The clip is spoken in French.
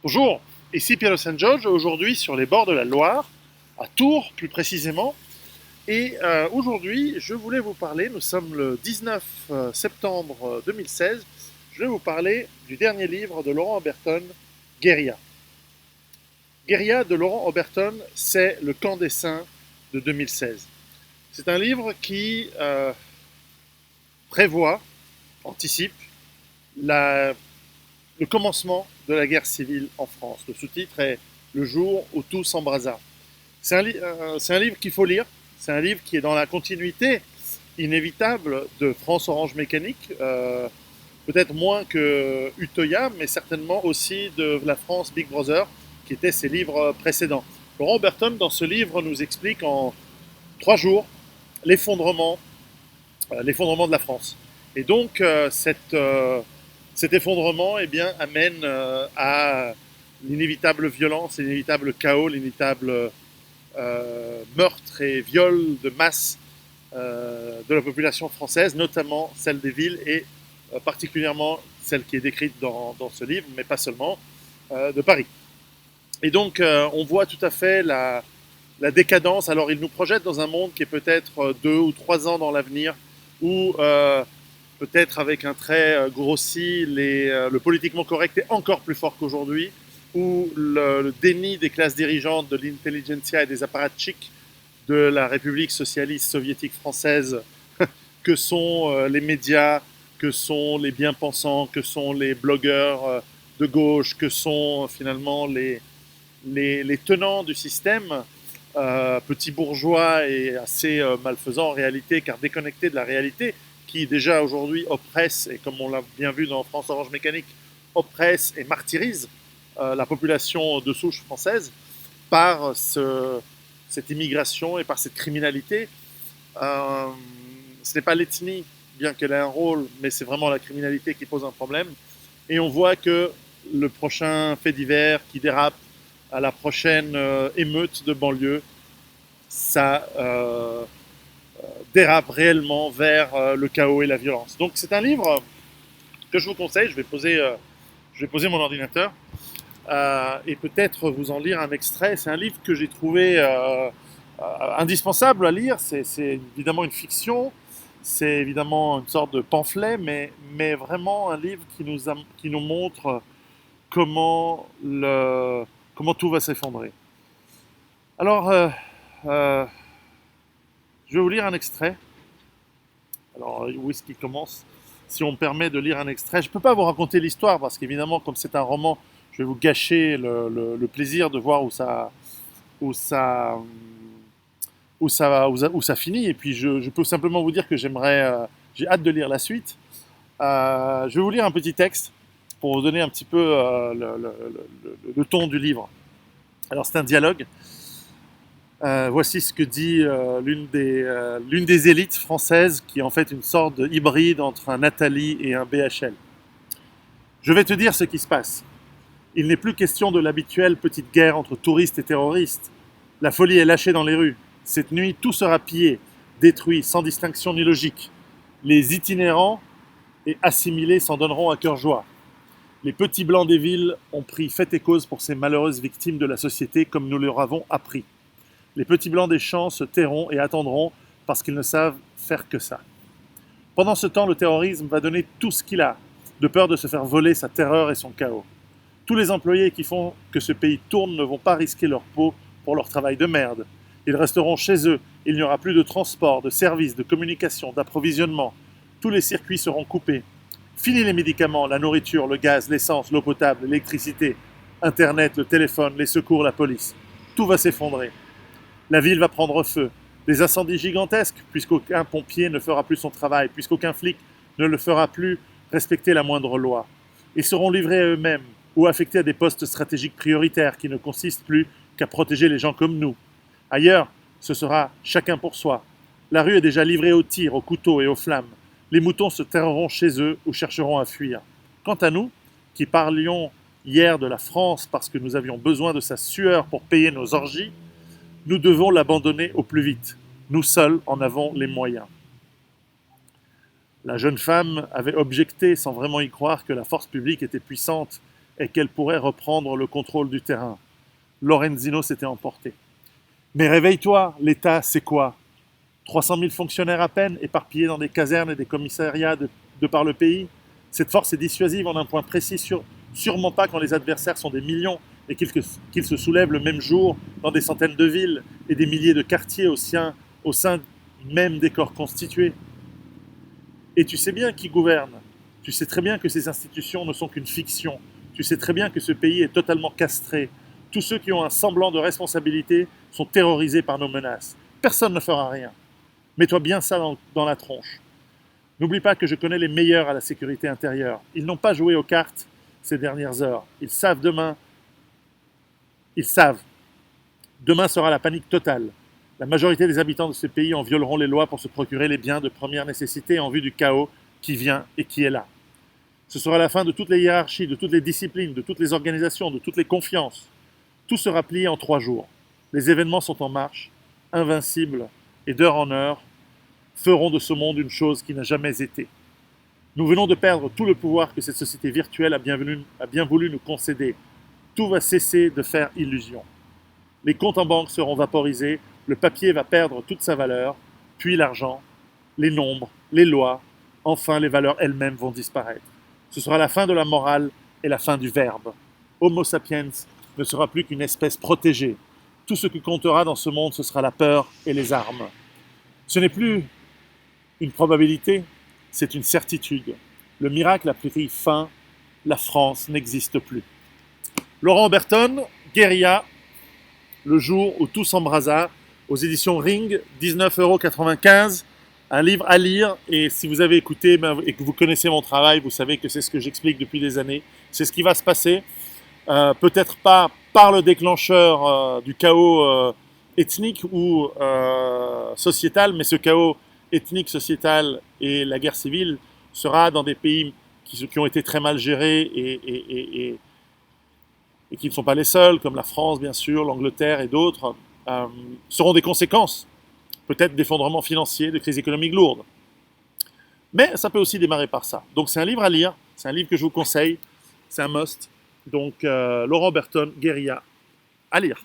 Bonjour, ici Piero San Giorgio, aujourd'hui sur les bords de la Loire, à Tours plus précisément. Et aujourd'hui, je voulais vous parler, nous sommes le 19 septembre 2016, je vais vous parler du dernier livre de Laurent Oberton, Guérilla. Guérilla de Laurent Oberton, c'est le camp des saints de 2016. C'est un livre qui prévoit, anticipe, la le commencement de la guerre civile en France. Le sous-titre est Le jour où tout s'embrasa. C'est un livre qu'il faut lire. C'est un livre qui est dans la continuité inévitable de France Orange Mécanique, peut-être moins que Utoya, mais certainement aussi de la France Big Brother, qui étaient ses livres précédents. Laurent Oberton, dans ce livre, nous explique en 3 jours l'effondrement, l'effondrement de la France. Et donc, cet effondrement eh bien, amène à l'inévitable violence, l'inévitable chaos, l'inévitable meurtre et viol de masse de la population française, notamment celle des villes et particulièrement celle qui est décrite dans ce livre, mais pas seulement, de Paris. Et donc on voit tout à fait la décadence. Alors il nous projette dans un monde qui est peut-être 2 ou 3 ans dans l'avenir, où peut-être avec un trait grossi, le politiquement correct est encore plus fort qu'aujourd'hui, où le déni des classes dirigeantes, de l'intelligentsia et des apparatchiks de la République socialiste soviétique française, que sont les médias, que sont les bien-pensants, que sont les blogueurs de gauche, que sont finalement les tenants du système, petits bourgeois et assez malfaisants en réalité, car déconnectés de la réalité, qui déjà aujourd'hui oppresse, et comme on l'a bien vu dans France Orange Mécanique, oppresse et martyrise la population de souche française par cette immigration et par cette criminalité. Ce n'est pas l'ethnie, bien qu'elle ait un rôle, mais c'est vraiment la criminalité qui pose un problème. Et on voit que le prochain fait divers qui dérape, à la prochaine émeute de banlieue, ça dérape réellement vers le chaos et la violence. Donc c'est un livre que je vous conseille. Je vais poser mon ordinateur et peut-être vous en lire un extrait. C'est un livre que j'ai trouvé indispensable à lire. C'est évidemment une fiction, c'est évidemment une sorte de pamphlet, mais vraiment un livre qui nous montre comment, comment tout va s'effondrer. Alors, euh, je vais vous lire un extrait. Alors, où est-ce qu'il commence? Si on me permet de lire un extrait, je ne peux pas vous raconter l'histoire parce qu'évidemment, comme c'est un roman, je vais vous gâcher le plaisir de voir où ça, où ça finit. Et puis, je peux simplement vous dire que j'ai hâte de lire la suite. Je vais vous lire un petit texte pour vous donner un petit peu le ton du livre. Alors, c'est un dialogue. Voici ce que dit l'une des élites françaises, qui est en fait une sorte de hybride entre un Atali et un BHL. Je vais te dire ce qui se passe. Il n'est plus question de l'habituelle petite guerre entre touristes et terroristes. La folie est lâchée dans les rues. Cette nuit, tout sera pillé, détruit, sans distinction ni logique. Les itinérants et assimilés s'en donneront à cœur joie. Les petits blancs des villes ont pris fait et cause pour ces malheureuses victimes de la société comme nous leur avons appris. Les petits blancs des champs se tairont et attendront parce qu'ils ne savent faire que ça. Pendant ce temps, le terrorisme va donner tout ce qu'il a, de peur de se faire voler sa terreur et son chaos. Tous les employés qui font que ce pays tourne ne vont pas risquer leur peau pour leur travail de merde. Ils resteront chez eux. Il n'y aura plus de transport, de services, de communication, d'approvisionnement. Tous les circuits seront coupés. Fini les médicaments, la nourriture, le gaz, l'essence, l'eau potable, l'électricité, Internet, le téléphone, les secours, la police. Tout va s'effondrer. La ville va prendre feu. Des incendies gigantesques, puisqu'aucun pompier ne fera plus son travail, puisqu'aucun flic ne le fera plus respecter la moindre loi. Ils seront livrés à eux-mêmes ou affectés à des postes stratégiques prioritaires qui ne consistent plus qu'à protéger les gens comme nous. Ailleurs, ce sera chacun pour soi. La rue est déjà livrée aux tirs, aux couteaux et aux flammes. Les moutons se terreront chez eux ou chercheront à fuir. Quant à nous, qui parlions hier de la France parce que nous avions besoin de sa sueur pour payer nos orgies, nous devons l'abandonner au plus vite. Nous seuls en avons les moyens. La jeune femme avait objecté, sans vraiment y croire, que la force publique était puissante et qu'elle pourrait reprendre le contrôle du terrain. Lorenzino s'était emporté. Mais réveille-toi, l'État, c'est quoi? 300 000 fonctionnaires à peine, éparpillés dans des casernes et des commissariats de par le pays. Cette force est dissuasive en un point précis, sûrement pas quand les adversaires sont des millions et qu'ils se soulèvent le même jour dans des centaines de villes et des milliers de quartiers au sein même des corps constitués. Et tu sais bien qui gouverne. Tu sais très bien que ces institutions ne sont qu'une fiction. Tu sais très bien que ce pays est totalement castré. Tous ceux qui ont un semblant de responsabilité sont terrorisés par nos menaces. Personne ne fera rien. Mets-toi bien ça dans la tronche. N'oublie pas que je connais les meilleurs à la sécurité intérieure. Ils n'ont pas joué aux cartes ces dernières heures. Ils savent. Demain sera la panique totale. La majorité des habitants de ce pays en violeront les lois pour se procurer les biens de première nécessité en vue du chaos qui vient et qui est là. Ce sera la fin de toutes les hiérarchies, de toutes les disciplines, de toutes les organisations, de toutes les confiances. Tout sera plié en 3 jours. Les événements sont en marche, invincibles, et d'heure en heure, feront de ce monde une chose qui n'a jamais été. Nous venons de perdre tout le pouvoir que cette société virtuelle a bien voulu nous concéder. Tout va cesser de faire illusion. Les comptes en banque seront vaporisés, le papier va perdre toute sa valeur, puis l'argent, les nombres, les lois, enfin les valeurs elles-mêmes vont disparaître. Ce sera la fin de la morale et la fin du verbe. Homo sapiens ne sera plus qu'une espèce protégée. Tout ce qui comptera dans ce monde, ce sera la peur et les armes. Ce n'est plus une probabilité, c'est une certitude. Le miracle a pris fin, la France n'existe plus. Laurent Oberton, Guérilla, le jour où tout s'embrasa, aux éditions Ring, 19,95 €, un livre à lire, et si vous avez écouté et que vous connaissez mon travail, vous savez que c'est ce que j'explique depuis des années, c'est ce qui va se passer, peut-être pas par le déclencheur du chaos ethnique ou sociétal, mais ce chaos ethnique, sociétal et la guerre civile sera dans des pays qui ont été très mal gérés et qui ne sont pas les seuls, comme la France bien sûr, l'Angleterre et d'autres, seront des conséquences, peut-être d'effondrements financiers, de crises économiques lourdes. Mais ça peut aussi démarrer par ça. Donc c'est un livre à lire, c'est un livre que je vous conseille, c'est un must. Donc Laurent Oberton, Guérilla, à lire.